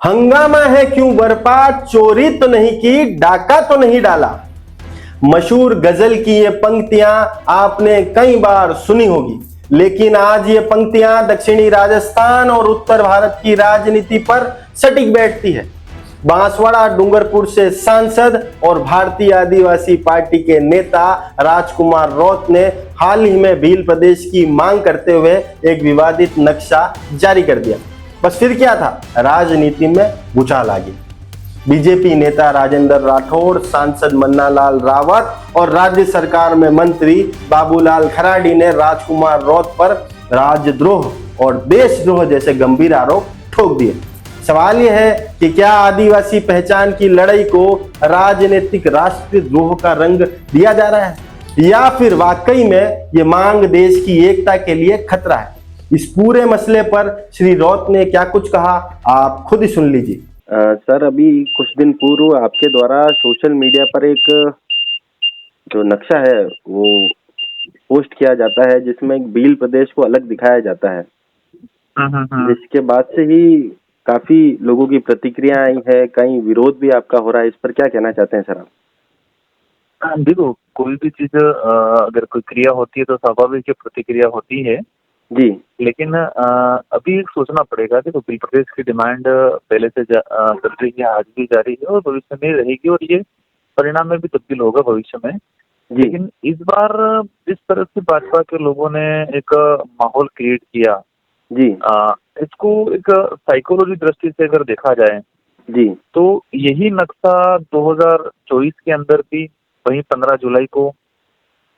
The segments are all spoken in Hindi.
हंगामा है क्यों बरपा, चोरी तो नहीं की, डाका तो नहीं डाला। मशहूर गजल की ये पंक्तियां आपने कई बार सुनी होगी, लेकिन आज ये पंक्तियां दक्षिणी राजस्थान और उत्तर भारत की राजनीति पर सटीक बैठती है। बांसवाड़ा डूंगरपुर से सांसद और भारतीय आदिवासी पार्टी के नेता राजकुमार रौत ने हाल ही में भील प्रदेश की मांग करते हुए एक विवादित नक्शा जारी कर दिया। बस फिर क्या था, राजनीति में भूचाल आ गई। बीजेपी नेता राजेंद्र राठौड़, सांसद मन्नालाल रावत और राज्य सरकार में मंत्री बाबूलाल खराडी ने राजकुमार रौत पर राजद्रोह और देशद्रोह जैसे गंभीर आरोप ठोक दिए। सवाल यह है कि क्या आदिवासी पहचान की लड़ाई को राजनीतिक राष्ट्रद्रोह का रंग दिया जा रहा है, या फिर वाकई में ये मांग देश की एकता के लिए खतरा है। इस पूरे मसले पर श्री रौत ने क्या कुछ कहा, आप खुद ही सुन लीजिए। सर, अभी कुछ दिन पूर्व आपके द्वारा सोशल मीडिया पर एक जो नक्शा है वो पोस्ट किया जाता है, जिसमें भील प्रदेश को अलग दिखाया जाता है। जिसके बाद से ही काफी लोगों की प्रतिक्रिया आई है, कहीं विरोध भी आपका हो रहा है। इस पर क्या कहना चाहते हैं सर आप? देखो, कोई भी चीज अगर कोई क्रिया होती है तो स्वाभाविक प्रतिक्रिया होती है जी। लेकिन अभी सोचना पड़ेगा। देखो, भील प्रदेश की डिमांड पहले से चल रही है, आज भी जारी है और भविष्य में रहेगी, और ये परिणाम में भी तब्दील होगा भविष्य में। लेकिन इस बार जिस तरह से भाजपा के लोगों ने एक माहौल क्रिएट किया जी, इसको एक साइकोलॉजी दृष्टि से अगर देखा जाए जी, तो यही नक्शा 2024 के अंदर भी, वहीं 15 जुलाई को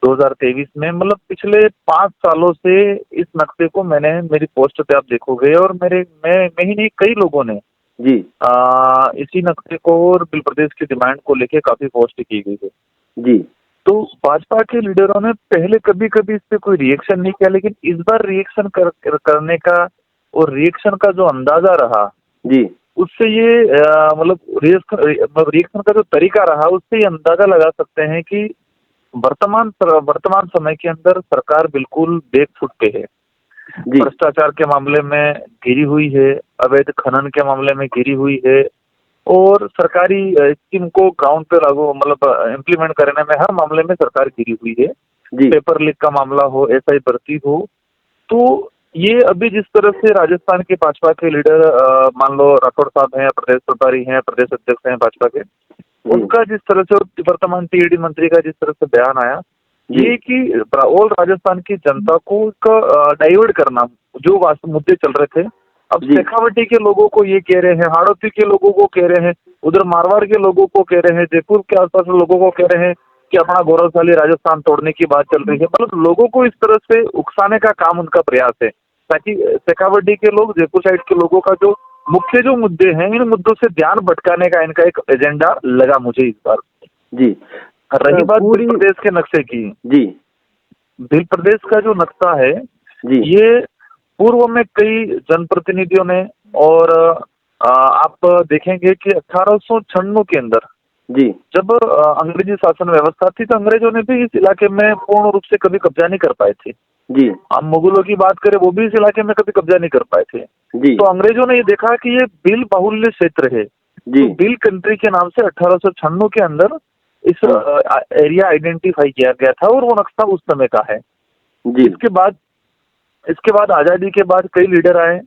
2023 में, मतलब पिछले 5 सालों से इस नक्शे को मैंने, मेरी पोस्ट पे आप देखोगे और मैं ही नहीं, कई लोगों ने जी, इसी नक्शे को और भील प्रदेश की डिमांड को लेके काफी पोस्ट की गई है। जी। तो भाजपा के लीडरों ने पहले कभी कभी इस पे कोई रिएक्शन नहीं किया, लेकिन इस बार रिएक्शन करने का और रिएक्शन का जो अंदाजा रहा जी, उससे ये मतलब रिएक्शन का जो तरीका रहा उससे ये अंदाजा लगा सकते हैं कि वर्तमान समय के अंदर सरकार बिल्कुल बैकफुट पे है। भ्रष्टाचार के मामले में घिरी हुई है, अवैध खनन के मामले में घिरी हुई है, और सरकारी स्कीम को ग्राउंड पे लागू, मतलब इम्प्लीमेंट करने में हर मामले में सरकार घिरी हुई है। पेपर लीक का मामला हो, एसआई भर्ती हो, तो ये अभी जिस तरह से राजस्थान के भाजपा के लीडर, मान लो राठौड़ साहब हैं, प्रदेश प्रभारी हैं, प्रदेश अध्यक्ष हैं भाजपा के, उनका जिस तरह से, वर्तमान टीएडी मंत्री का जिस तरह से बयान आया, ये कि ऑल राजस्थान की जनता को डाइवर्ट करना, जो मुद्दे चल रहे थे, अब शेखावटी के लोगों को ये कह रहे हैं, हाड़ौती के लोगों को कह रहे हैं, उधर मारवाड़ के लोगों को कह रहे हैं, जयपुर के आसपास के लोगों को कह रहे हैं कि अपना गौरवशाली राजस्थान तोड़ने की बात चल रही है। मतलब लोगों को इस तरह से उकसाने का काम उनका प्रयास है, ताकि शेखावटी के लोग, जयपुर साइड के लोगों का जो मुख्य जो मुद्दे हैं, इन मुद्दों से ध्यान भटकाने का इनका एक एजेंडा लगा मुझे इस बार। जी। रही बात भील प्रदेश के नक्शे की, जी, भील प्रदेश का जो नक्शा है जी, ये पूर्व में कई जनप्रतिनिधियों ने, और आप देखेंगे कि 1896 के अंदर जी, जब अंग्रेजी शासन व्यवस्था थी, तो अंग्रेजों ने भी इस इलाके में पूर्ण रूप से कभी कब्जा नहीं कर पाए थे। जी, हम मुगलों की बात करें, वो भी इस इलाके में कभी कब्जा नहीं कर पाए थे। जी, तो अंग्रेजों ने ये देखा कि ये भील बाहुल्य क्षेत्र है, तो भील कंट्री के नाम से 1896 के अंदर इस एरिया आइडेंटिफाई किया गया था, और वो नक्शा उस समय का है। इसके बाद आजादी के बाद कई लीडर आए।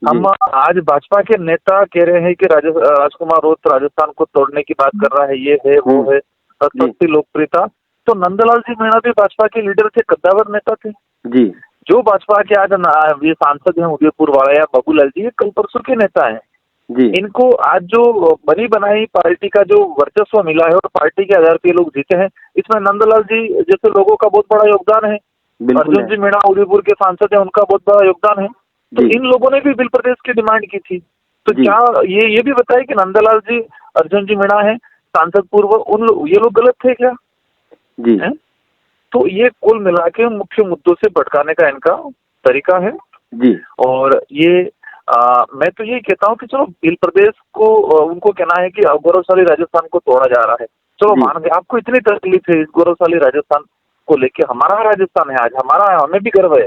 हम आज भाजपा के नेता कह रहे हैं कि राजकुमार रौत राजस्थान को तोड़ने की बात कर रहा है, ये है वो है, सस्ती लोकप्रियता। तो नंदलाल जी मीणा भी भाजपा के लीडर थे, कद्दावर नेता थे जी, जो भाजपा के आज ये सांसद हैं उदयपुर वाला या बाबूलाल जी, कल परसों के नेता हैं। इनको आज जो बनी बनाई पार्टी का जो वर्चस्व मिला है और पार्टी के आधार पे लोग जीते हैं, इसमें नंदलाल जी जैसे लोगों का बहुत बड़ा योगदान है। अर्जुन जी मीणा उदयपुर के सांसद है, उनका बहुत बड़ा योगदान है। तो इन लोगों ने भी भील प्रदेश की डिमांड की थी। तो क्या ये भी बताए कि नंदलाल जी, अर्जुन जी मीणा है सांसद पूर्व, ये लोग गलत थे क्या? जी। तो ये कुल मिला के मुख्य मुद्दों से भटकाने का इनका तरीका है जी। और ये मैं तो ये कहता हूँ कि चलो भील प्रदेश को, उनको कहना है कि गौरवशाली राजस्थान को तोड़ा जा रहा है, चलो मान गए, आपको इतनी तकलीफ है इस गौरवशाली राजस्थान को लेके। हमारा राजस्थान है, आज हमारा है, हमें भी गर्व है,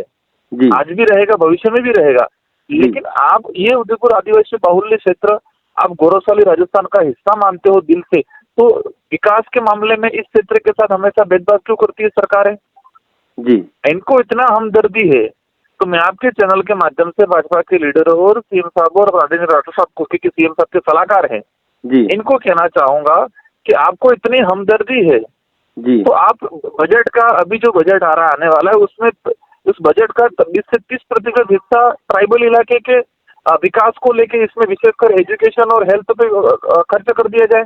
आज भी रहेगा, भविष्य में भी रहेगा। लेकिन आप ये उदयपुर आदिवासी बाहुल्य क्षेत्र आप गौरवशाली राजस्थान का हिस्सा मानते हो दिल से, तो विकास के मामले में इस क्षेत्र के साथ हमेशा भेदभाव क्यों करती है सरकारें? जी इनको इतना हमदर्दी है तो मैं आपके चैनल के माध्यम से भाजपा के लीडर और सीएम साहब और राजेंद्र राठौर साहब को, क्योंकि सीएम साहब के सलाहकार हैं, जी इनको कहना चाहूंगा कि आपको इतनी हमदर्दी है जी तो आप बजट का, अभी जो बजट आ रहा आने वाला है उसमें उस बजट का 20 से 30% हिस्सा ट्राइबल इलाके के विकास को लेके इसमें विशेषकर एजुकेशन और हेल्थ पे खर्च कर दिया जाए,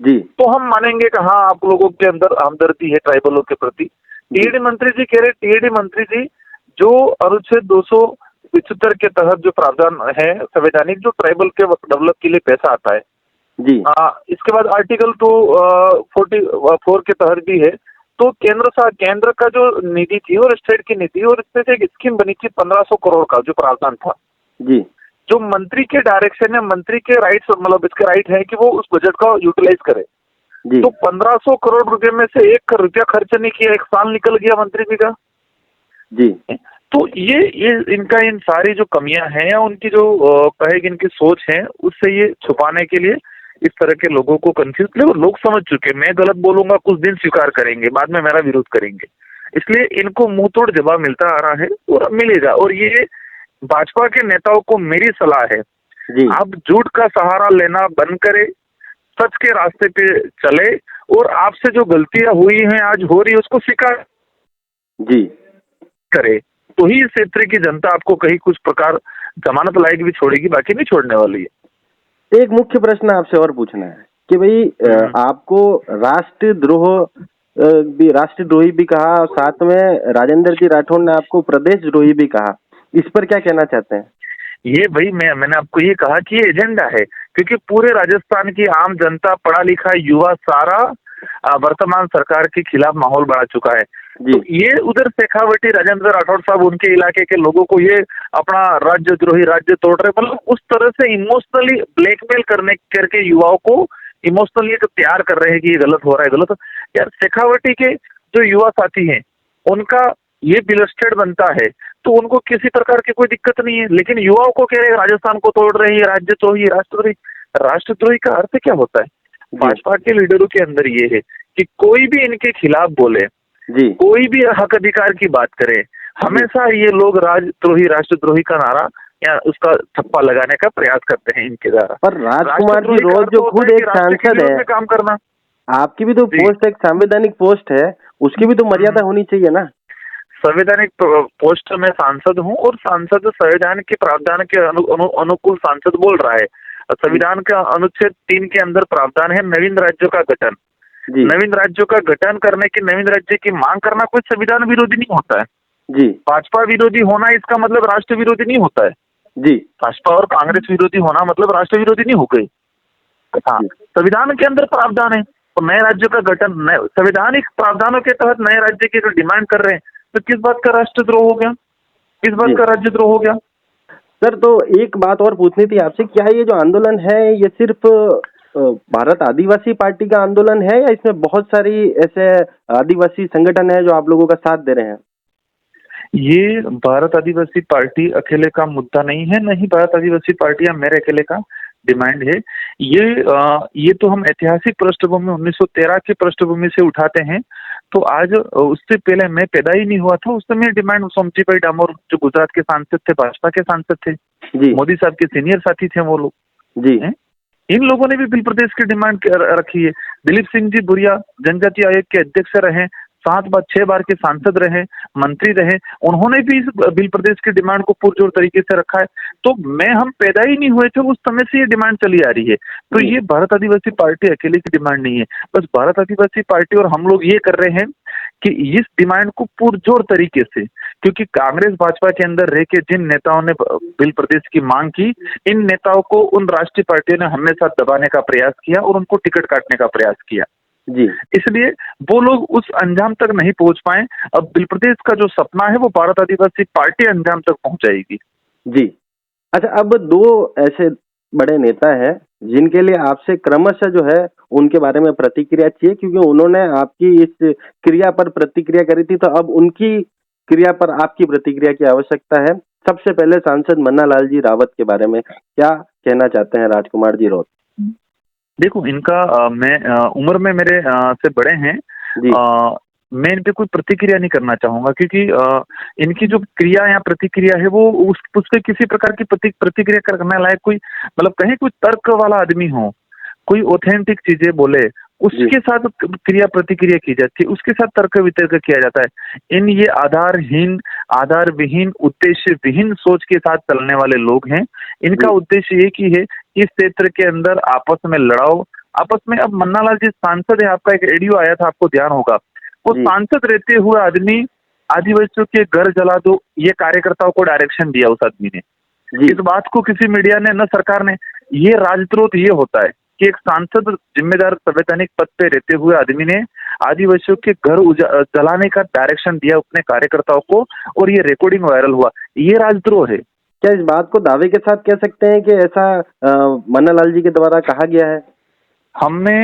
जी तो हम मानेंगे कि हाँ आप लोगों के अंदर हमदर्दी है ट्राइबलों के प्रति। टीएडी मंत्री जी कह रहे, टीएडी मंत्री जी जो अनुच्छेद 275 के तहत जो प्रावधान है संवैधानिक, जो ट्राइबल के डेवलप के लिए पैसा आता है, जी इसके बाद आर्टिकल 244 के तहत भी है, तो केंद्र का जो निधि थी और स्टेट की निधि, और इसमें से एक स्कीम बनी थी 1500 करोड़ का जो प्रावधान था, जी जो मंत्री के डायरेक्शन है, मंत्री के राइट्स, मतलब इसके राइट है कि वो उस बजट का यूटिलाइज करे। जी तो 1500 करोड़ रुपए में से 1 रुपया खर्च नहीं किया, 1 साल निकल गया मंत्री जी का। जी तो ये इनका इन सारी जो कमियां हैं या उनकी जो कहेगी इनकी सोच है, उससे ये छुपाने के लिए इस तरह के लोगों को कंफ्यूज किया। और लोग समझ चुके, मैं गलत बोलूंगा कुछ दिन स्वीकार करेंगे, बाद में मेरा विरोध करेंगे, इसलिए इनको मुंह तोड़ जवाब मिलता आ रहा है और मिलेगा। और ये भाजपा के नेताओं को मेरी सलाह है, जी आप झूठ का सहारा लेना बंद करें, सच के रास्ते पे चले और आपसे जो गलतियां हुई हैं, आज हो रही है, उसको स्वीकार जी करे, तो ही इस क्षेत्र की जनता आपको कहीं कुछ प्रकार जमानत लायक भी छोड़ेगी, बाकी नहीं छोड़ने वाली है। एक मुख्य प्रश्न आपसे और पूछना है कि भाई आपको राष्ट्रद्रोही भी कहा, साथ में राजेंद्र जी राठौड़ ने आपको प्रदेशद्रोही भी कहा, इस पर क्या कहना चाहते हैं? ये भाई मैंने आपको ये कहा कि ये एजेंडा है, क्योंकि पूरे राजस्थान की आम जनता, पढ़ा लिखा युवा सारा वर्तमान सरकार के खिलाफ माहौल बढ़ा चुका है। तो ये उधर शेखावटी राजेंद्र राठौड़ साहब उनके इलाके के लोगों को ये अपना राज्यद्रोही, राज्य तोड़ रहे, मतलब उस तरह से इमोशनली ब्लैकमेल करके युवाओं को इमोशनली तैयार कर रहे हैं कि ये गलत हो रहा है, गलत। यार शेखावटी के जो युवा साथी हैं उनका ये बिलस्टेड बनता है तो उनको किसी प्रकार की कोई दिक्कत नहीं है, लेकिन युवाओं को कह रहे राजस्थान को तोड़ रहे हैं, राज्यद्रोही, राष्ट्रद्रोही। राष्ट्रद्रोही का अर्थ क्या होता है? भाजपा के लीडरों के अंदर ये है कि कोई भी इनके खिलाफ बोले, कोई भी हक अधिकार की बात करे, हमेशा ये लोग राजद्रोही, राष्ट्रद्रोही का नारा या उसका थप्पा लगाने का प्रयास करते हैं इनके द्वारा। पर राजकुमार जी रोज जो खुद एक सांसद है, काम करना, आपकी भी तो पोस्ट एक संवैधानिक पोस्ट है, उसकी भी तो मर्यादा होनी चाहिए ना। संवैधानिक पोस्ट में सांसद हूँ और सांसद संविधान के प्रावधान के अनुकूल सांसद बोल रहा है। संविधान का अनुच्छेद 3 के अंदर प्रावधान है नवीन राज्यों का गठन। नवीन राज्यों का गठन करने की, नवीन राज्य की मांग करना कोई संविधान विरोधी नहीं होता है जी। भाजपा विरोधी होना इसका मतलब राष्ट्र विरोधी नहीं होता है जी। भाजपा और कांग्रेस विरोधी होना मतलब राष्ट्र विरोधी नहीं हो गई। हाँ, संविधान के अंदर प्रावधान है और नए राज्यों का गठन, संवैधानिक प्रावधानों के तहत नए राज्य की जो डिमांड कर रहे हैं, तो किस बात का राष्ट्रद्रोह हो गया, किस बात का राज्यद्रोह हो गया? सर, तो एक बात और पूछनी थी आपसे, क्या ये जो आंदोलन है ये सिर्फ भारत आदिवासी पार्टी का आंदोलन है या इसमें बहुत सारी ऐसे आदिवासी संगठन है जो आप लोगों का साथ दे रहे हैं? ये भारत आदिवासी पार्टी अकेले का मुद्दा नहीं है, नहीं भारत आदिवासी पार्टी या मेरे अकेले का डिमांड है। ये तो हम ऐतिहासिक पृष्ठभूमि 1913 की पृष्ठभूमि से उठाते हैं। तो आज उससे पहले मैं पैदा ही नहीं हुआ था, उस समय डिमांड सोमची भाई डामोर जो गुजरात के सांसद थे, भाजपा के सांसद थे जी। मोदी साहब के सीनियर साथी थे वो लोग जी। इन लोगों ने भी बिल प्रदेश की डिमांड रखी है। दिलीप सिंह जी भुरिया जनजातीय आयोग के अध्यक्ष रहे, 6 बार के सांसद रहे, मंत्री रहे, उन्होंने भी इस बिल प्रदेश की डिमांड को पुरजोर तरीके से रखा है। तो हम पैदा ही नहीं हुए थे उस समय से ये डिमांड चली आ रही है। तो ये भारत आदिवासी पार्टी अकेले की डिमांड नहीं है, बस भारत आदिवासी पार्टी और हम लोग ये कर रहे हैं कि इस डिमांड को पुरजोर तरीके से, क्योंकि कांग्रेस भाजपा के अंदर रह के जिन नेताओं ने बिल प्रदेश की मांग की, इन नेताओं को उन राष्ट्रीय पार्टियों ने हमेशा दबाने का प्रयास किया और उनको टिकट काटने का प्रयास किया जी। इसलिए वो लोग उस अंजाम तक नहीं पहुंच पाए। अब बिल प्रदेश का जो सपना है वो भारत आदिवासी पार्टी अंजाम तक पहुंचाएगी जी। अच्छा, अब 2 ऐसे बड़े नेता हैं जिनके लिए आपसे क्रमशः जो है उनके बारे में प्रतिक्रिया चाहिए, क्योंकि उन्होंने आपकी इस क्रिया पर प्रतिक्रिया करी थी, तो अब उनकी क्रिया पर आपकी प्रतिक्रिया की आवश्यकता है। सबसे पहले सांसद मन्ना लाल जी रावत के बारे में क्या कहना चाहते हैं राजकुमार जी रौत? देखो, इनका मैं उम्र में मेरे से बड़े हैं। मैं इन पे कोई प्रतिक्रिया नहीं करना चाहूंगा, क्योंकि इनकी जो क्रिया या प्रतिक्रिया है वो उस पे किसी प्रकार की प्रतिक्रिया करने लायक कोई, मतलब कहीं कोई तर्क वाला आदमी हो, कोई ऑथेंटिक चीजें बोले, उसके साथ क्रिया प्रतिक्रिया की जाती है, उसके साथ तर्क वितर्क किया जाता है। ये आधार विहीन, उद्देश्य विहीन सोच के साथ चलने वाले लोग हैं। इनका उद्देश्य एक ही है, इस क्षेत्र के अंदर आपस में लड़ाओ, आपस में। अब मन्नालाल जी सांसद है, आपका एक रेडियो आया था, आपको ध्यान होगा, वो सांसद रहते हुए आदमी आदिवासियों के घर जला दो, ये कार्यकर्ताओं को डायरेक्शन दिया उस आदमी ने। इस बात को किसी मीडिया ने, न सरकार ने, ये राजद्रोह ये होता है कि एक सांसद जिम्मेदार संवैधानिक पद पे रहते हुए आदमी ने आदिवासियों के घर जलाने का डायरेक्शन दिया अपने कार्यकर्ताओं को, और ये रिकॉर्डिंग वायरल हुआ, ये राजद्रोह है। क्या इस बात को दावे के साथ कह सकते हैं कि ऐसा मन्नालाल जी के द्वारा कहा गया है? हमने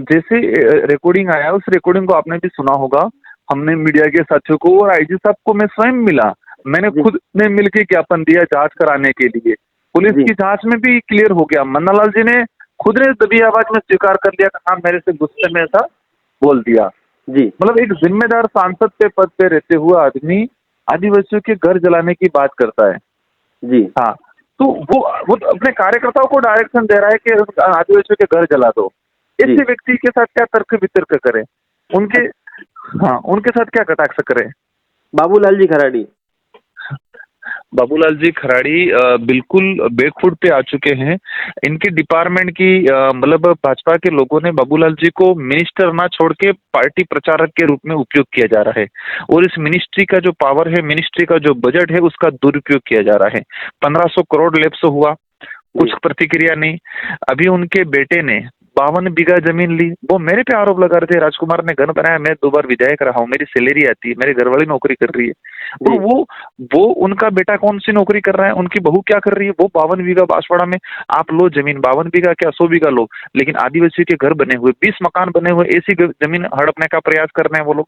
जैसे रिकॉर्डिंग आया, उस रिकॉर्डिंग को आपने भी सुना होगा, हमने मीडिया के साथियों को और आईजी साहब को मैं स्वयं मिला, मैंने खुद ने मिलकर ज्ञापन दिया जांच कराने के लिए। पुलिस की जांच में भी क्लियर हो गया, मन्नालाल जी ने खुद ने दबी आवाज में स्वीकार कर लिया, हाँ मेरे से गुस्से में ऐसा बोल दिया। मतलब एक जिम्मेदार सांसद के पद पे रहते हुए आदमी आदिवासियों के घर जलाने की बात करता है। हाँ, तो वो अपने कार्यकर्ताओं को डायरेक्शन दे रहा है कि आदिवासियों के घर जला दो। ऐसे व्यक्ति के साथ क्या तर्क वितर्क करें, उनके साथ क्या कटाक्ष करें? बाबूलाल जी खराड़ी बिल्कुल बैकफुट पे आ चुके हैं। इनके डिपार्टमेंट की मतलब भाजपा के लोगों ने बाबूलाल जी को मिनिस्टर ना छोड़ के पार्टी प्रचारक के रूप में उपयोग किया जा रहा है, और इस मिनिस्ट्री का जो पावर है, मिनिस्ट्री का जो बजट है, उसका दुरुपयोग किया जा रहा है। 1500 करोड़ लैप्स हुआ, कुछ प्रतिक्रिया नहीं। अभी उनके बेटे ने 52 बीघा जमीन ली, वो मेरे पे आरोप लगा रहे थे, राजकुमार ने घर बनाया, मैं 2 बार विधायक रहा हूँ, मेरी सैलरी आती है, मेरी घरवाली नौकरी कर रही है। तो वो उनका बेटा कौन सी नौकरी कर रहा है, उनकी बहू क्या कर रही है? वो 52 बीघा बांसवाड़ा में आप लो जमीन, 52 बीघा क्या 100 बीघा लो, लेकिन आदिवासी के घर बने हुए, 20 मकान बने हुए, ऐसी जमीन हड़पने का प्रयास कर रहे हैं वो लोग।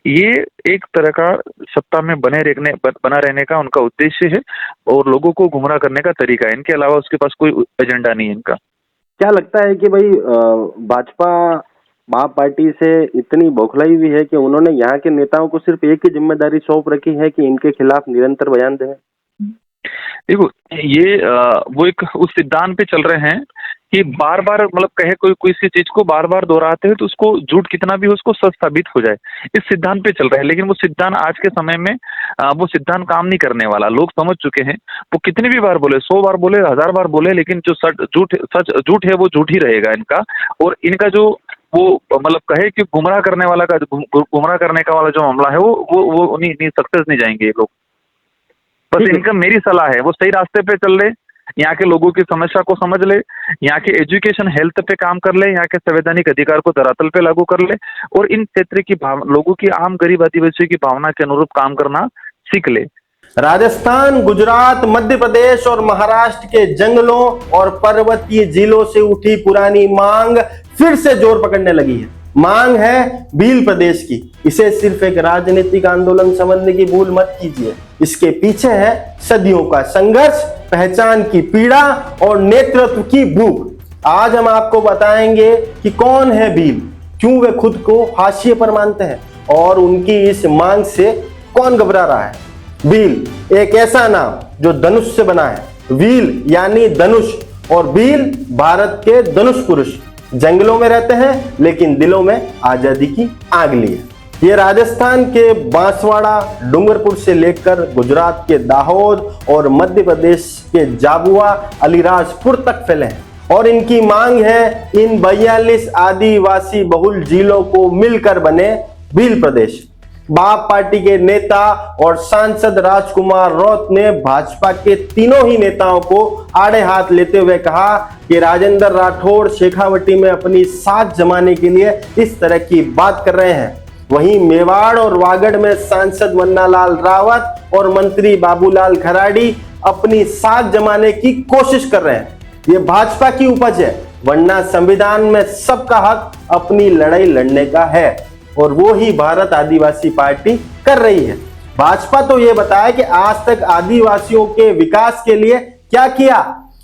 ये एक तरह का सत्ता में बना रहने का उनका उद्देश्य है, और लोगों को गुमराह करने का तरीका है। इनके अलावा उसके पास कोई एजेंडा नहीं है इनका। क्या लगता है कि भाई भाजपा आप पार्टी से इतनी बौखलाई हुई है कि उन्होंने यहाँ के नेताओं को सिर्फ एक ही जिम्मेदारी सौंप रखी है कि इनके खिलाफ निरंतर बयान दें? देखो, ये वो एक उस सिद्धांत पे चल रहे हैं कि बार बार, मतलब कहे कोई सी चीज को बार बार दोहराते हैं तो उसको झूठ कितना भी हो उसको सच साबित हो जाए, इस सिद्धांत पे चल रहे हैं। लेकिन वो सिद्धांत आज के समय में वो सिद्धांत काम नहीं करने वाला, लोग समझ चुके हैं। वो कितनी भी बार बोले, 100 बार बोले, 1000 बार बोले, लेकिन जो सच झूठ है वो झूठ ही रहेगा इनका। और इनका जो वो मतलब कहे कि गुमराह करने का वाला जो मामला है वो नहीं सक्सेस नहीं जाएंगे ये लोग। बस इनका मेरी सलाह है, वो सही रास्ते पे चल ले, यहाँ के लोगों की समस्या को समझ ले, यहाँ के एजुकेशन हेल्थ पे काम कर ले, यहाँ के संवैधानिक अधिकार को धरातल पे लागू कर ले, और इन क्षेत्र की लोगों की, आम गरीब आदिवासियों की भावना के अनुरूप काम करना सीख ले। राजस्थान, गुजरात, मध्य प्रदेश और महाराष्ट्र के जंगलों और पर्वतीय जिलों से उठी पुरानी मांग फिर से जोर पकड़ने लगी है। मांग है भील प्रदेश की। इसे सिर्फ एक राजनीतिक आंदोलन समझने की भूल मत कीजिए। इसके पीछे है सदियों का संघर्ष, पहचान की पीड़ा और नेतृत्व की भूख। आज हम आपको बताएंगे कि कौन है भील, क्यों वे खुद को हाशिए पर मानते हैं, और उनकी इस मांग से कौन घबरा रहा है। भील एक ऐसा नाम जो धनुष से बना है। व्हील यानी धनुष, और भील भारत के धनुष पुरुष। जंगलों में रहते हैं लेकिन दिलों में आजादी की आग लिए। ये राजस्थान के बांसवाड़ा, डूंगरपुर से लेकर गुजरात के दाहोद और मध्य प्रदेश के झाबुआ, अलीराजपुर तक फैले हैं। और इनकी मांग है इन 42 आदिवासी बहुल जिलों को मिलकर बने भील प्रदेश। बाप पार्टी के नेता और सांसद राजकुमार रौत ने भाजपा के तीनों ही नेताओं को आड़े हाथ लेते हुए कहा कि राजेंद्र राठौड़ शेखावटी में अपनी साख जमाने के लिए इस तरह की बात कर रहे हैं। वहीं मेवाड़ और वागड़ में सांसद मन्नालाल रावत और मंत्री बाबूलाल खराड़ी अपनी साख जमाने की कोशिश कर रहे हैं। ये भाजपा की उपज है, वरना संविधान में सबका हक अपनी लड़ाई लड़ने का है, और वो ही भारत आदिवासी पार्टी कर रही है। भाजपा तो ये बताया कि आज तक आदिवासियों के विकास के लिए क्या किया,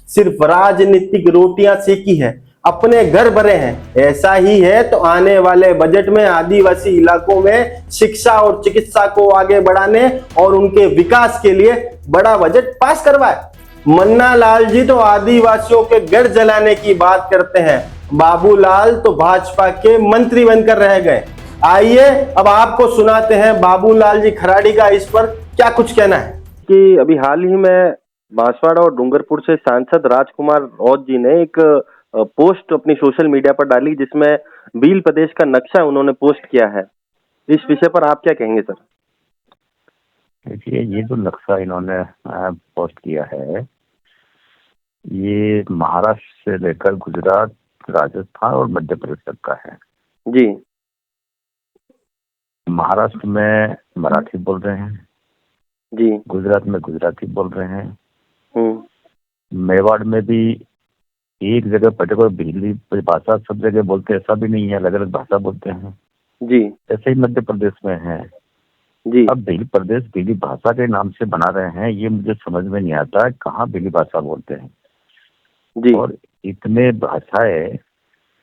सिर्फ राजनीतिक रोटियां सेकी है, अपने घर भरे हैं। ऐसा ही है तो आने वाले बजट में आदिवासी इलाकों में शिक्षा और चिकित्सा को आगे बढ़ाने और उनके विकास के लिए बड़ा बजट पास करवाए। मन्ना लाल जी तो आदिवासियों के घर जलाने की बात करते हैं, बाबूलाल तो भाजपा के मंत्री बनकर रह गए। आइए अब आपको सुनाते हैं बाबूलाल जी खराड़ी का इस पर क्या कुछ कहना है। कि अभी हाल ही में बांसवाड़ा और डूंगरपुर से सांसद राजकुमार रौत जी ने एक पोस्ट अपनी सोशल मीडिया पर डाली, जिसमें भील प्रदेश का नक्शा उन्होंने पोस्ट किया है। इस विषय पर आप क्या कहेंगे सर? देखिए, ये जो नक्शा इन्होंने पोस्ट किया है, ये महाराष्ट्र से लेकर गुजरात, राजस्थान और मध्य प्रदेश तक का है। जी। महाराष्ट्र में मराठी बोल रहे हैं जी। गुजरात में गुजराती बोल रहे हैं। मेवाड़ में भी एक जगह पर्टिकुलर भीली भाषा सब जगह बोलते हैं, ऐसा भी नहीं है, अलग अलग भाषा बोलते हैं। जी। ऐसे ही मध्य प्रदेश में है। जी। अब भील प्रदेश भीली भाषा के नाम से बना रहे हैं, ये मुझे समझ में नहीं आता है कहाँ भीली भाषा बोलते हैं। जी। और इतने भाषाएं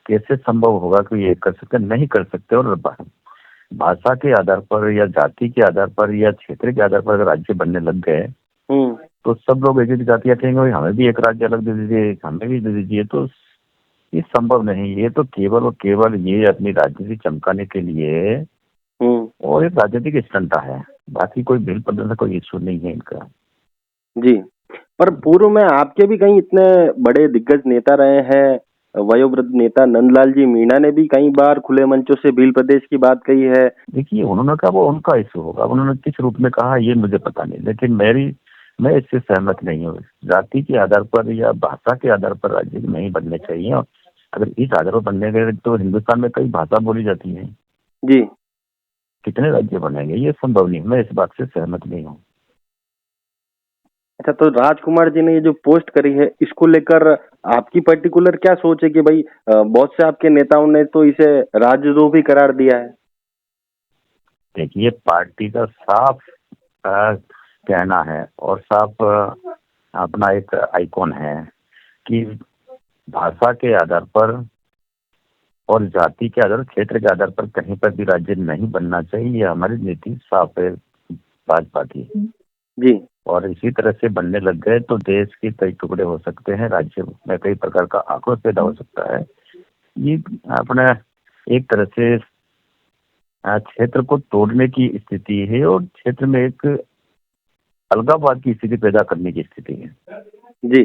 कैसे संभव होगा कि ये कर सकते? नहीं कर सकते। और भाषा के आधार पर या जाति के आधार पर या क्षेत्र के आधार पर अगर राज्य बनने लग गए तो सब लोग एक ही जातियां कहेंगे भाई हमें भी एक राज्य अलग दे दीजिए, हमें भी दे दीजिए। तो ये संभव नहीं। ये तो केवल और केवल ये अपनी राजनीति चमकाने के लिए और एक राजनीतिक स्टंटा है, बाकी कोई बिल प्रदर्शन का कोई इशू नहीं है इनका। जी। पर पूर्व में आपके भी कई इतने बड़े दिग्गज नेता रहे हैं, वयोवृद्ध नेता नंदलाल जी मीणा ने भी कई बार खुले मंचों से भील प्रदेश की बात कही है। देखिए, उन्होंने कहा वो उनका इशू होगा, उन्होंने किस रूप में कहा ये मुझे पता नहीं, लेकिन मैं इससे सहमत नहीं हूँ। जाति के आधार पर या भाषा के आधार पर राज्य नहीं बनने चाहिए। और अगर इस आधार पर बनने गए तो हिंदुस्तान में कई भाषा बोली जाती है। जी। कितने राज्य बनेंगे? ये संभव नहीं। मैं इस बात से सहमत नहीं हूँ। अच्छा, तो राजकुमार जी ने ये जो पोस्ट करी है, इसको लेकर आपकी पर्टिकुलर क्या सोच है? कि भाई बहुत से आपके नेताओं ने तो इसे राजद्रोह भी करार दिया है। देखिए, पार्टी का साफ कहना है और साफ अपना एक आइकॉन है कि भाषा के आधार पर और जाति के आधार, क्षेत्र के आधार पर कहीं पर भी राज्य नहीं बनना चाहिए। ये हमारी नीति साफ है भाजपा की। जी। और इसी तरह से बनने लग गए तो देश के कई टुकड़े हो सकते हैं, राज्य में कई प्रकार का आक्रोश पैदा हो सकता है। ये अपना एक तरह से क्षेत्र को तोड़ने की स्थिति है और क्षेत्र में एक अलगाववाद की स्थिति पैदा करने की स्थिति है। जी।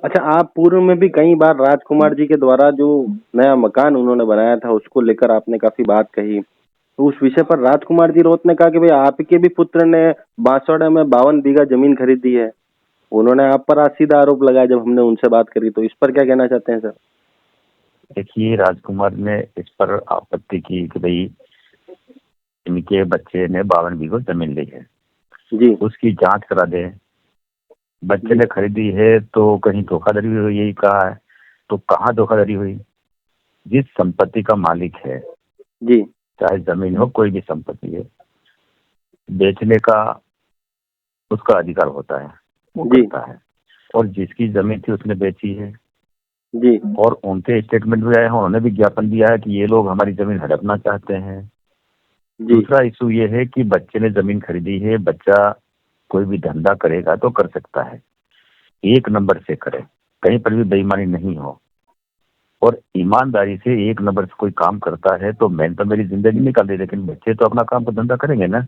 अच्छा, आप पूर्व में भी कई बार राजकुमार जी के द्वारा जो नया मकान उन्होंने बनाया था उसको लेकर आपने काफी बात कही। तो उस विषय पर राजकुमार जी रौत ने कहा कि भाई आपके भी पुत्र ने बांसवाड़ा में 52 बीघा जमीन खरीदी है। उन्होंने आप पर आज सीधा आरोप लगाया जब हमने उनसे बात करी। तो इस पर क्या कहना चाहते हैं सर? देखिए, राजकुमार ने इस पर आपत्ति की कि भाई इनके बच्चे ने 52 बीघा जमीन ली है। जी। उसकी जांच करा दे। बच्चे ने खरीदी है तो कहीं धोखाधड़ी हुई, यही कहा है। तो कहाँ धोखाधड़ी हुई? जिस संपत्ति का मालिक है, जी, चाहे जमीन हो कोई भी संपत्ति है, बेचने का उसका अधिकार होता है, वो करता है। और जिसकी जमीन थी उसने बेची है। जी। और उनके स्टेटमेंट भी आए हैं, उन्होंने भी ज्ञापन दिया है कि ये लोग हमारी जमीन हड़पना चाहते हैं। दूसरा इशू ये है कि बच्चे ने जमीन खरीदी है, बच्चा कोई भी धंधा करेगा तो कर सकता है, एक नंबर से करे, कहीं पर भी बेईमानी नहीं हो और ईमानदारी से एक नंबर से कोई काम करता है तो मैं तो मेरी जिंदगी निकाल दी, लेकिन बच्चे तो अपना काम धंधा करेंगे ना।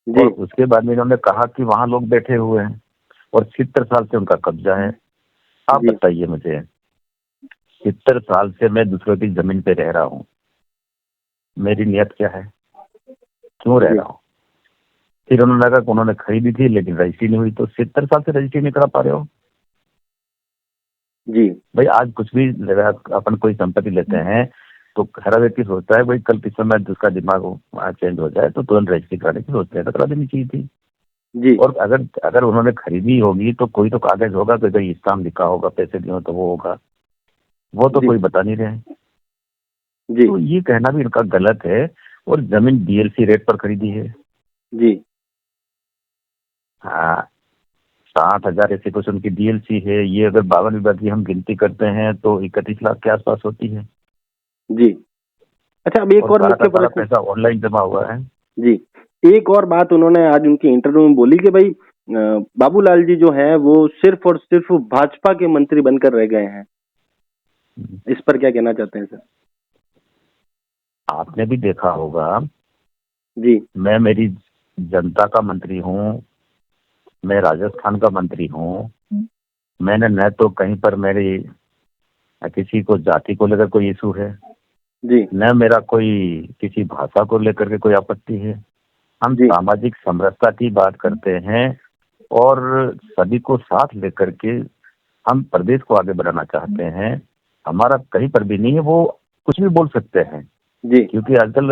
और उसके बाद में इन्होंने कहा कि वहां लोग बैठे हुए हैं और 70 साल से उनका कब्जा है। आप बताइए मुझे, 70 साल से मैं दूसरों की जमीन पे रह रहा हूँ, मेरी नियत क्या है, क्यों रह रहा हूँ? फिर उन्होंने कहा कि उन्होंने खरीदी थी लेकिन रजिस्ट्री नहीं हुई। तो 70 साल से रजिस्ट्री नहीं करा पा रहे हो जी भाई। आज कुछ भी अपन कोई संपत्ति लेते हैं तो हर व्यक्ति सोचता है भाई कल किस समय उसका दिमाग चेंज हो जाए तो तुरंत रजिस्ट्री कराने की सोचते हैं, तो करा देनी चाहिए थी। जी। और अगर उन्होंने खरीदी होगी तो कोई तो कागज होगा कि भाई इस काम लिखा होगा, पैसे दिए तो वो होगा, वो तो कोई बता नहीं रहे। जी। तो ये कहना भी इनका गलत है। और जमीन डीएलसी रेट पर खरीदी है। जी। हाँ, 60,000 ऐसे कुछ उनकी डीएलसी है। ये अगर 52 विभाग की हम गिनती करते हैं तो 31 लाख के आसपास होती है जी। अच्छा, अब एक और मुख्य प्रश्न, पैसा ऑनलाइन जमा हुआ है जी। एक और बात उन्होंने आज उनके इंटरव्यू में बोली कि भाई बाबूलाल जी जो है वो सिर्फ और सिर्फ भाजपा के मंत्री बनकर रह गए हैं। इस पर क्या कहना चाहते हैं सर? आपने भी देखा होगा जी। मैं मेरी जनता का मंत्री हूँ, मैं राजस्थान का मंत्री हूँ। मैंने न तो कहीं पर मेरी किसी को जाति को लेकर कोई इशू है जी, न मेरा कोई किसी भाषा को लेकर के कोई आपत्ति है। हम जी। सामाजिक समरसता की बात करते हैं और सभी को साथ लेकर के हम प्रदेश को आगे बढ़ाना चाहते हैं। हमारा कहीं पर भी नहीं है, वो कुछ भी बोल सकते हैं जी, क्योंकि आजकल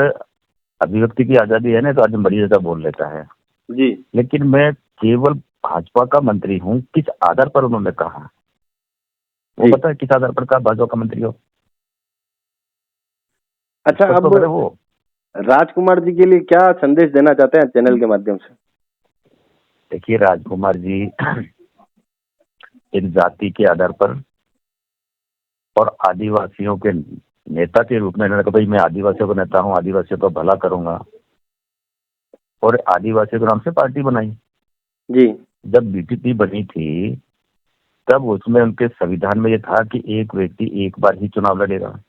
अभिव्यक्ति की आजादी है ना, तो आदमी बड़ी ज्यादा बोल लेता है। जी। लेकिन मैं केवल भाजपा का मंत्री हूँ। किस आधार पर उन्होंने कहा, वो जी। पता है किस आधार पर कहा भाजपा का मंत्री हो? अच्छा, तो अब मेरे वो राजकुमार जी के लिए क्या संदेश देना चाहते हैं चैनल के माध्यम से? देखिए, राजकुमार जी एक जाति के आधार पर और आदिवासियों के नेता के रूप में इन्होंने कहा भाई मैं आदिवासियों का नेता हूँ, आदिवासियों का भला करूंगा, और आदिवासियों के नाम से पार्टी बनाई। जी, जब बीटीपी बनी थी तब उसमें उनके संविधान में ये था कि एक व्यक्ति एक बार ही चुनाव लड़ेगा।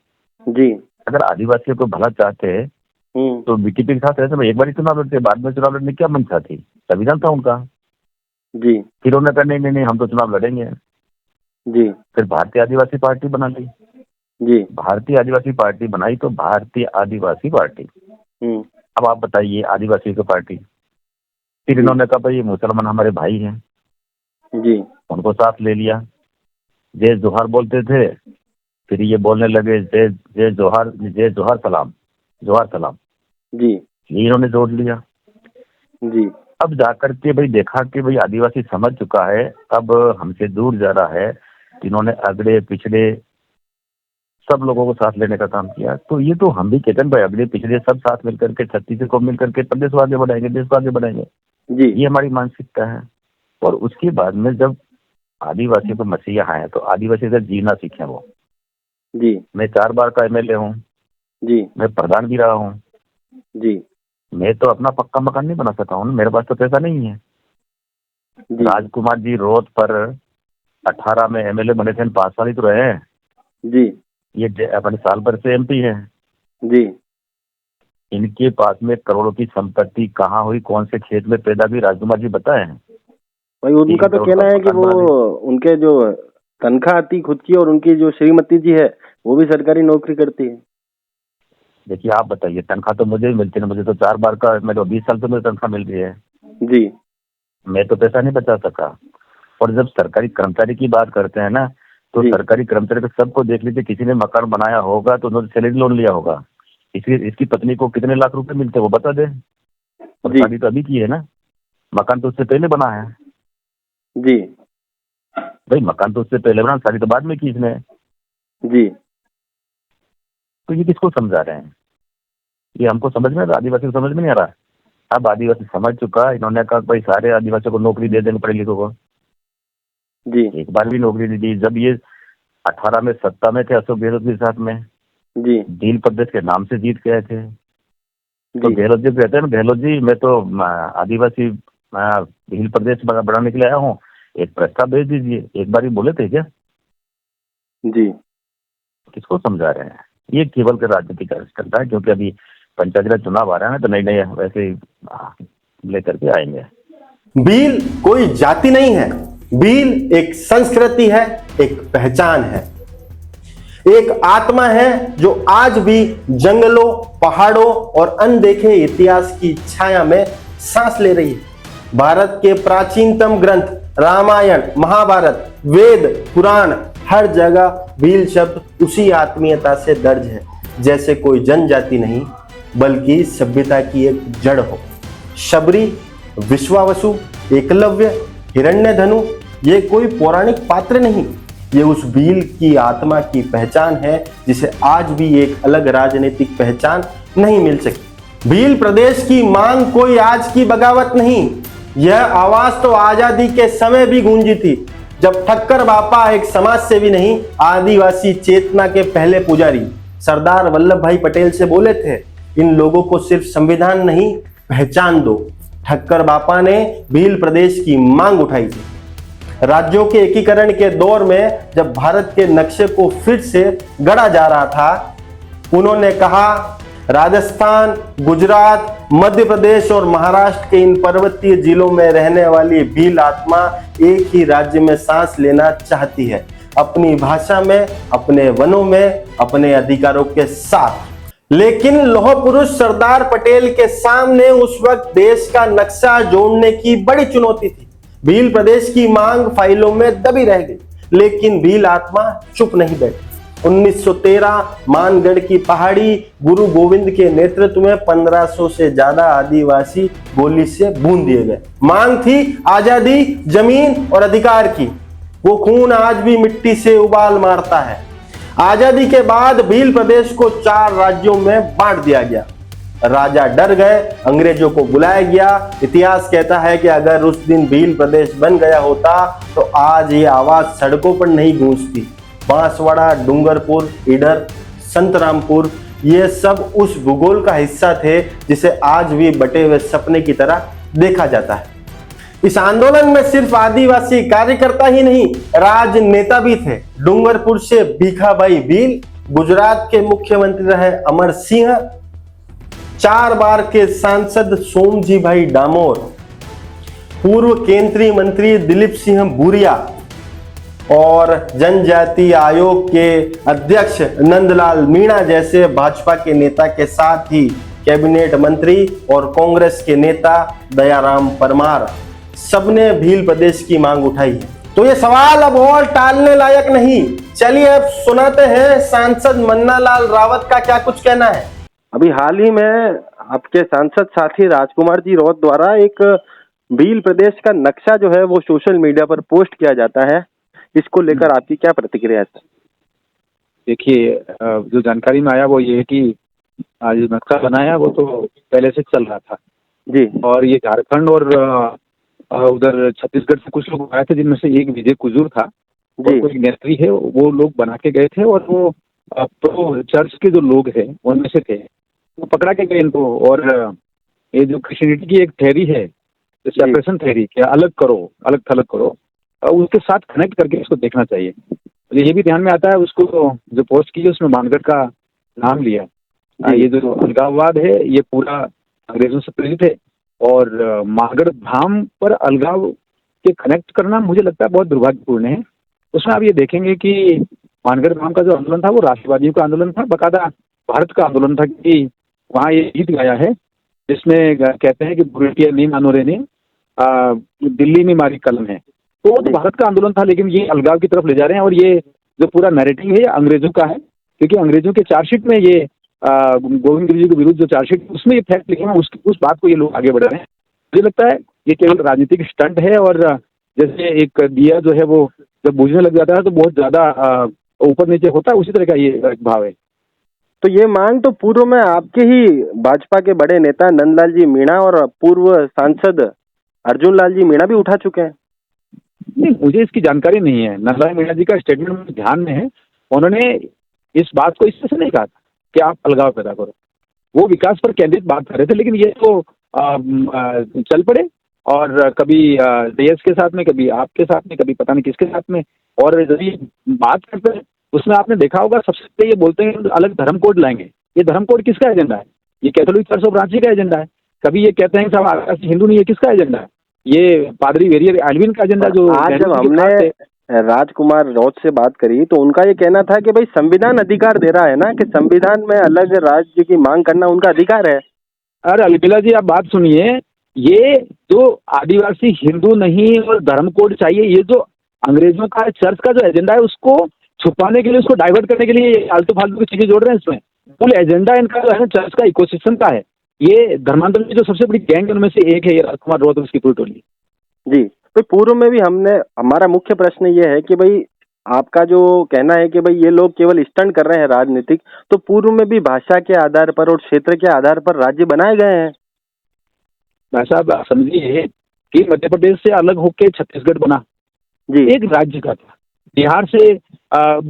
जी। अगर आदिवासियों को भला चाहते तो बीटीपी के साथ रहते मैं एक बार ही चुनाव लड़ते, बाद में चुनाव लड़ने की क्या मंशा थी? संविधान था उनका। जी, फिर उन्होंने कहा नहीं नहीं हम तो चुनाव लड़ेंगे। जी, फिर भारतीय आदिवासी पार्टी बना ली। जी। भारतीय आदिवासी पार्टी बनाई तो भारतीय आदिवासी पार्टी। अब आप बताइए, आदिवासी की पार्टी। फिर इन्होंने कहा भाई ये मुसलमान हमारे भाई हैं, जी, उनको साथ ले लिया। जय जोहार बोलते थे, फिर ये बोलने लगे जय जय जोहार, जय जोहार सलाम, जोहार सलाम। जी, ये इन्होंने जोड़ लिया। जी, अब जाकर के भाई देखा कि भाई आदिवासी समझ चुका है, अब हमसे दूर जा रहा है। इन्होंने अगड़े पिछड़े सब लोगों को साथ लेने का काम किया। तो ये तो हम भी कहते हैं भाई अगड़े पिछड़े सब साथ मिलकर के छत्तीसगढ़ को मिलकर के प्रदेश को आगे बढ़ाएंगे, देश को आगे बढ़ाएंगे। जी। ये हमारी मानसिकता है। और उसके बाद में जब आदिवासियों को मसीहा आए तो आदिवासी से जीना सीखे वो। जी, मैं 4 बार का एमएलए हूँ, जी, मैं प्रधान भी रहा हूँ। जी, मैं तो अपना पक्का मकान नहीं बना सका हूँ, मेरे पास तो पैसा नहीं है। जी, राजकुमार जी रोड पर 18 में एमएलए बने थे, 5 साल ही तो रहे हैं। जी, ये अपने साल भर से एमपी है। जी। इनके पास में करोड़ों की संपत्ति कहाँ हुई, कौन से खेत में पैदा हुई, राजकुमार जी बताए हैं। भाई उनका तो कहना है कि वो उनके जो तनख्वाह आती खुद की और उनकी जो श्रीमती जी है वो भी सरकारी नौकरी करती है। देखिए आप बताइए, तनख्वाह तो मुझे भी मिलती है, मुझे तो 4 बार का, मैं तो 20 साल से मुझे तनख्वाह मिल रही है। जी, मैं तो पैसा नहीं बचा सका। और जब सरकारी कर्मचारी की बात करते हैं ना, तो जी। सरकारी कर्मचारी को सबको देख लीजिए, किसी ने मकान बनाया होगा तो उन्होंने सैलरी लोन लिया होगा। इसकी पत्नी को कितने लाख रुपए मिलते हैं वो बता दे। और शादी तो अभी की है ना, मकान तो उससे पहले बना है। जी, भाई मकान तो उससे पहले बना, शादी तो बाद में की इसने। जी। तो ये किसको समझा रहे हैं? ये हमको समझ में, आदिवासी को समझ में नहीं आ रहा। अब आदिवासी समझ चुका, इन्होंने कहा भाई सारे आदिवासियों को नौकरी दे देंगे, पढ़े लिखों को। जी, एक बार भी नौकरी नहीं दी। जब ये 18 में सत्ता में थे अशोक गहलोत के साथ में, जी, डील प्रदेश के नाम से जीत गए थे। तो जी, गहलोत जी कहते हैं, गहलोत जी मैं तो आदिवासी भील प्रदेश बढ़ाने के लिए आया हूँ, एक प्रस्ताव भेज दीजिए। एक बार ही बोले थे क्या? जी। किसको समझा रहे हैं? ये केवल का राजनीति का करता है, क्योंकि अभी पंचायती राज चुनाव आ रहा है तो नए नए वैसे ही लेकर के आएंगे। भील कोई जाति नहीं है, भील एक संस्कृति है, एक पहचान है, एक आत्मा है जो आज भी जंगलों, पहाड़ों और अनदेखे इतिहास की छाया में सांस ले रही है। भारत के प्राचीनतम ग्रंथ रामायण, महाभारत, वेद, पुराण, हर जगह भील शब्द उसी आत्मीयता से दर्ज है, जैसे कोई जनजाति नहीं बल्कि सभ्यता की एक जड़ हो। शबरी, विश्वावसु, एकलव्य, हिरण्यधनु ये कोई पौराणिक पात्र नहीं, ये उस भील की आत्मा की पहचान है जिसे आज भी एक अलग राजनीतिक पहचान नहीं मिल सकी। भील प्रदेश की मांग कोई आज की बगावत नहीं, यह आवाज तो आजादी के समय भी गूंजी थी, जब ठक्कर बापा एक समाज सेवी नहीं, आदिवासी चेतना के पहले पुजारी सरदार वल्लभ भाई पटेल से बोले थे, इन लोगों को सिर्फ संविधान नहीं, पहचान दो। ठक्कर बापा ने भील प्रदेश की मांग उठाई थी। राज्यों के एकीकरण के दौर में जब भारत के नक्शे को फिर से गढ़ा जा रहा था, उन्होंने कहा, राजस्थान, गुजरात, मध्य प्रदेश और महाराष्ट्र के इन पर्वतीय जिलों में रहने वाली भील आत्मा एक ही राज्य में सांस लेना चाहती है, अपनी भाषा में, अपने वनों में, अपने अधिकारों के साथ। लेकिन लौह पुरुष सरदार पटेल के सामने उस वक्त देश का नक्शा जोड़ने की बड़ी चुनौती थी। भील प्रदेश की मांग फाइलों में दबी रह गई, लेकिन भील आत्मा चुप नहीं बैठी। 1913 मानगढ़ की पहाड़ी गुरु गोविंद के नेतृत्व में 1500 से ज्यादा आदिवासी गोली से भून दिए गए। मांग थी आजादी, जमीन और अधिकार की। वो खून आज भी मिट्टी से उबाल मारता है। आजादी के बाद भील प्रदेश को 4 राज्यों में बांट दिया गया। राजा डर गए, अंग्रेजों को बुलाया गया। इतिहास कहता है कि अगर उस दिन भील प्रदेश बन गया होता तो आज ये आवाज सड़कों पर नहीं गूंजती। बांसवाड़ा, डूंगरपुर, ईडर, संतरामपुर, ये सब उस भूगोल का हिस्सा थे जिसे आज भी बटे हुए सपने की तरह देखा जाता है। इस आंदोलन में सिर्फ आदिवासी कार्यकर्ता ही नहीं, राजनेता भी थे। डूंगरपुर से भीखाबाई भील, गुजरात के मुख्यमंत्री रहे अमर सिंह, 4 बार के सांसद सोमजी भाई डामोर, पूर्व केंद्रीय मंत्री दिलीप सिंह भूरिया और जनजातीय आयोग के अध्यक्ष नंदलाल मीणा जैसे भाजपा के नेता के साथ ही कैबिनेट मंत्री और कांग्रेस के नेता दयाराम परमार, सबने भील प्रदेश की मांग उठाई है। तो ये सवाल अब और टालने लायक नहीं। चलिए अब सुनाते हैं सांसद मन्नालाल रावत का क्या कुछ कहना है। अभी हाल ही में आपके सांसद साथी राजकुमार जी रावत द्वारा एक भील प्रदेश का नक्शा जो है वो सोशल मीडिया पर पोस्ट किया जाता है, इसको लेकर आपकी क्या प्रतिक्रिया है? देखिए, जो जानकारी में आया वो ये है कि आज नक्शा बनाया वो तो पहले से चल रहा था जी, और ये झारखंड और उधर छत्तीसगढ़ से कुछ लोग आए थे, जिनमें से एक विजय कुजूर था जी, कोई नेत्री है, वो लोग बना के गए थे और वो तो चर्च के जो लोग हैं उनमें से थे, वो पकड़ा के गए इनको। और ये जो क्रिश्चियनिटी की एक थ्योरी है, सेपरेशन थ्योरी, क्या अलग करो, अलग थलग करो, उसके साथ कनेक्ट करके इसको देखना चाहिए। ये भी ध्यान में आता है, उसको जो पोस्ट की उसमें मानगढ़ का नाम लिया। ये जो अलगाववाद है ये पूरा अंग्रेजों से प्रेरित है और मानगढ़ धाम पर अलगाव के कनेक्ट करना मुझे लगता है बहुत दुर्भाग्यपूर्ण है। उसमें आप ये देखेंगे कि मानगढ़ धाम का जो आंदोलन था वो राष्ट्रवादियों का आंदोलन था, बकायदा भारत का आंदोलन था, कि वहाँ ये गीत गाया है जिसमें कहते हैं कि बुलेटिया नहीं मानो रे ने दिल्ली में मारी कलम है, तो वो तो भारत का आंदोलन था, लेकिन ये अलगाव की तरफ ले जा रहे हैं। और ये जो पूरा नैरेटिव है ये अंग्रेजों का है, क्योंकि अंग्रेजों के चार्जशीट में ये गोविंद गिरिजी के विरुद्ध जो चार्जशीट उसमें ये फैक्ट लिखे हैं, उस बात को ये लोग आगे बढ़ा रहे हैं। मुझे लगता है ये केवल राजनीतिक स्टंट है, और जैसे एक दिया जो है वो जब बुझने लग जाता है तो बहुत ज्यादा ऊपर नीचे होता है, उसी तरह का ये भाव है। तो ये मांग तो पूर्व में आपके ही भाजपा के बड़े नेता नंदलाल जी मीणा और पूर्व सांसद अर्जुन लाल जी मीणा भी उठा चुके हैं। नहीं, मुझे इसकी जानकारी नहीं है। नंदलाल मीणा जी का स्टेटमेंट ध्यान में है, उन्होंने इस बात को इस तरह से नहीं कहा कि आप अलगाव पैदा करो, वो विकास पर केंद्रित बात कर रहे थे। लेकिन ये तो चल पड़े और कभी देश के साथ में, कभी आपके साथ में, कभी पता नहीं किसके साथ में, और जब ये बात करते हैं उसमें आपने देखा होगा सबसे पहले ये बोलते हैं अलग धर्म कोड लाएंगे। ये धर्म कोड किसका एजेंडा है? ये कैथोलिक चर्च ऑफ रांची का एजेंडा है। कभी ये कहते हैं सब आदिवासी हिंदू नहीं है, किसका एजेंडा है? ये पादरी वेरियर एल्विन का एजेंडा। जो आज जब हमने राजकुमार रावत से बात करी तो उनका ये कहना था कि भाई संविधान अधिकार दे रहा है ना, कि संविधान में अलग राज्य की मांग करना उनका अधिकार है। अरे अलबिला जी, आप बात सुनिए, ये जो आदिवासी हिंदू नहीं और धर्म कोड चाहिए, ये जो अंग्रेजों का चर्च का जो एजेंडा है उसको छुपाने के लिए, उसको डाइवर्ट करने के लिए आलतू फालतू की चीजें जोड़ रहे हैं इसमें। मूल एजेंडा इनका जो है ना चर्च का इकोसिस्टम का है। ये धर्मांतरण की जो सबसे बड़ी गैंग उनमें से एक है ये राजकुमार रावत उसकी पूरी टोली जी। तो पूर्व में भी हमारा मुख्य प्रश्न ये है कि भाई आपका जो कहना है कि भाई ये लोग केवल स्टंट कर रहे हैं राजनीतिक, तो पूर्व में भी भाषा के आधार पर और क्षेत्र के आधार पर राज्य बनाए गए हैं। भाई साहब, आप समझिए कि मध्य प्रदेश से अलग होके छत्तीसगढ़ बना, जी एक राज्य का था। बिहार से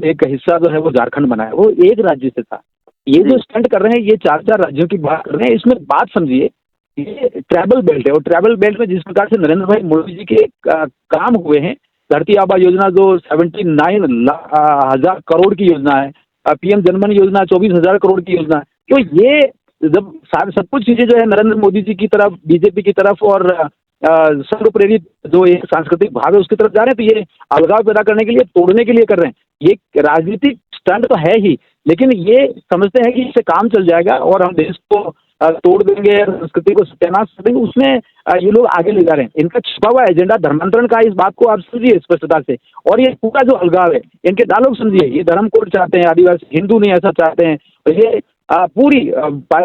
एक हिस्सा जो है वो झारखंड बना है, वो एक राज्य से था। ये जो स्टंट कर रहे हैं, ये 4 राज्यों की बात कर रहे हैं। इसमें बात समझिए, ये ट्रैवल बेल्ट है, और ट्रैवल बेल्ट में जिस प्रकार से नरेंद्र भाई मोदी जी के काम हुए हैं, धरती आबा योजना जो 79,000 करोड़ की योजना है, पीएम जनमन योजना 24,000 करोड़ की योजना है, तो ये जब सब कुछ चीजें जो है नरेंद्र मोदी जी की तरफ, बीजेपी की तरफ और संघ प्रेरित जो एक सांस्कृतिक भाव है उसकी तरफ जा रहे हैं, तो ये अलगाव पैदा करने के लिए, तोड़ने के लिए कर रहे हैं। ये राजनीतिक स्टंट तो है ही, लेकिन ये समझते हैं कि इससे काम चल जाएगा और हम देश को तोड़ देंगे, संस्कृति को सत्यानाश कर देंगे, उसमें ये लोग आगे ले जा रहे हैं। इनका छिपा हुआ एजेंडा धर्मांतरण का, इस बात को आप समझिए स्पष्टता से। और ये पूरा जो अलगाव है, इनके डायलॉग समझिए, ये धर्म कोड चाहते हैं, आदिवासी हिंदू नहीं ऐसा चाहते हैं, ये पूरी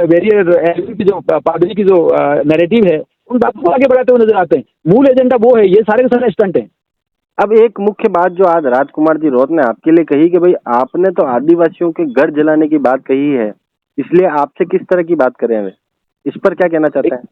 वेरियर की जो पादरी की जो नैरेटिव है, उन बातों को आगे बढ़ाते हुए नजर आते हैं। मूल एजेंडा वो है, ये सारे के सारे स्टंट हैं। अब एक मुख्य बात जो आज राजकुमार जी रौत ने आपके लिए कही कि भाई आपने तो आदिवासियों के घर जलाने की बात कही है, इसलिए आपसे किस तरह की बात करें हमें, इस पर क्या कहना चाहते हैं?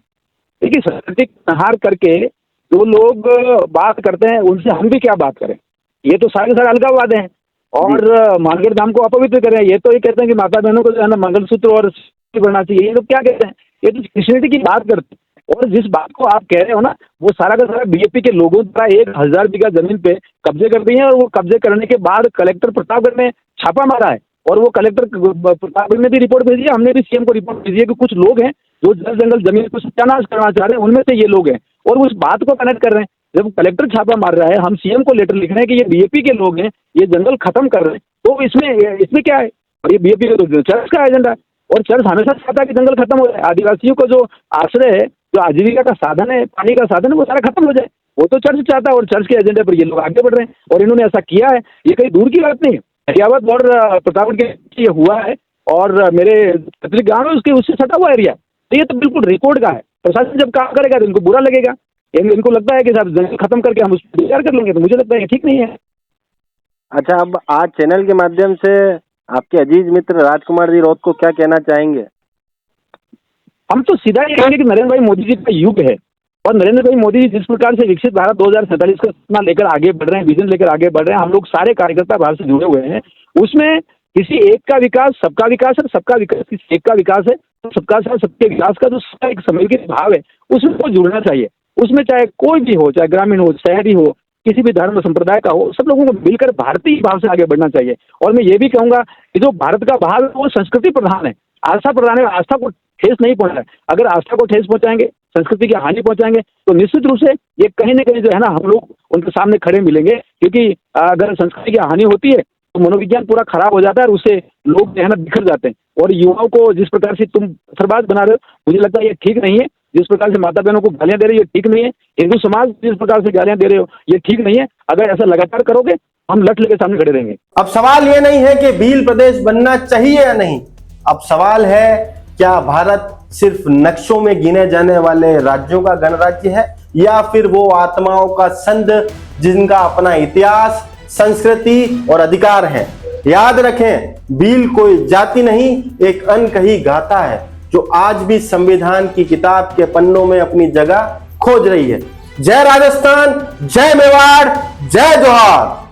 देखिए, सांस्कृतिक संहार करके जो लोग बात करते हैं, उनसे हम भी क्या बात करें? ये तो सारे सारे अलगाववाद हैं और मानगढ़ धाम को अपवित्र करें। ये तो ये कहते हैं कि माता बहनों को जो है ना मंगलसूत्र और बनना चाहिए। ये लोग क्या कहते हैं? ये तो क्रिश्चियनिटी की बात करते हैं। और जिस बात को आप कह रहे हो ना, वो सारा का सारा बीजेपी के लोगों द्वारा 1000 बीघा जमीन पे कब्जे कर दिए हैं, और वो कब्जे करने के बाद कलेक्टर प्रतापगढ़ में छापा मारा है, और वो कलेक्टर प्रतापगढ़ ने भी रिपोर्ट भेजी है, हमने भी सीएम को रिपोर्ट भेजी है कि कुछ लोग हैं जो जल जंगल जमीन को सत्यानाश करना चाह रहे हैं, उनमें से ये लोग हैं, और उस बात को कनेक्ट कर रहे हैं। जब कलेक्टर छापा मार रहा है, हम सीएम को लेटर लिख रहे हैं कि ये बीजेपी के लोग हैं, ये जंगल खत्म कर रहे हैं, तो इसमें क्या है? और ये बीजेपी का चर्च का एजेंडा है, और चर्च हमेशा चाहता है कि जंगल खत्म हो जाए, आदिवासियों को जो आश्रय है, जो आजीविका का साधन है, पानी का साधन है, वो सारा खत्म हो जाए। वो तो चर्च चाहता है, और चर्च के एजेंडे पर ये लोग आगे बढ़ रहे हैं, और इन्होंने ऐसा किया है। ये कहीं दूर की बात नहीं है, हरियावत और प्रतापगढ़ के ये हुआ है, और मेरे कतरी गाँव है उससे सटा हुआ एरिया, तो ये तो बिल्कुल रिकॉर्ड का है। प्रशासन जब काम करेगा तो इनको बुरा लगेगा, इनको लगता है कि साहब जंगल खत्म करके हम उस पर विचार कर लेंगे, तो मुझे लगता है ये ठीक नहीं है। अच्छा, अब आज चैनल के माध्यम से आपके अजीज मित्र राजकुमार जी रौत को क्या कहना चाहेंगे? हम तो सीधा ये कहेंगे कि नरेंद्र भाई मोदी जी का युग है, और नरेंद्र भाई मोदी जी जिस प्रकार से विकसित भारत 2047 का सपना लेकर आगे बढ़ रहे हैं, विजन लेकर आगे बढ़ रहे हैं, हम लोग सारे कार्यकर्ता भारत से जुड़े हुए हैं। उसमें किसी एक का विकास सबका विकास है, सबका विकास किसी एक का विकास है, तो सबका साथ सबके विकास का जो सबका एक सम्मिलित भाव है, उसमें को जुड़ना चाहिए। उसमें चाहे कोई भी हो, चाहे ग्रामीण हो, शहरी हो, किसी भी धर्म संप्रदाय का हो, सब लोगों को मिलकर भारतीय भाव से आगे बढ़ना चाहिए। और मैं ये भी कहूंगा कि जो भारत का भाव है वो संस्कृति प्रधान है, आस्था प्रधान है। आस्था को ठेस नहीं पहुंचा है। अगर आस्था को ठेस पहुंचाएंगे, संस्कृति की हानि पहुंचाएंगे, तो निश्चित रूप से ये कहीं ना कहीं जो है ना, हम लोग उनके सामने खड़े मिलेंगे। क्योंकि अगर संस्कृति की हानि होती है तो मनोविज्ञान पूरा खराब हो जाता है, और उससे लोग जो है ना बिखर जाते हैं। और युवाओं को जिस प्रकार से तुम असरबाज बना रहे हो, मुझे लगता है ये ठीक नहीं है। जिस प्रकार से माता बहनों को गालियां दे रहे हो, ये ठीक नहीं है। हिंदू समाज जिस प्रकार से गालियां दे रहे हो, ये ठीक नहीं है। अगर ऐसा लगातार करोगे, हम लठ लेके सामने खड़े रहेंगे। अब सवाल ये नहीं है कि भील प्रदेश बनना चाहिए या नहीं, अब सवाल है क्या भारत सिर्फ नक्शों में गिने जाने वाले राज्यों का गणराज्य है, या फिर वो आत्माओं का संघ जिनका अपना इतिहास, संस्कृति और अधिकार है। याद रखें, भील कोई जाति नहीं, एक अनकही गाथा है जो आज भी संविधान की किताब के पन्नों में अपनी जगह खोज रही है। जय राजस्थान, जय मेवाड़, जय जोहार।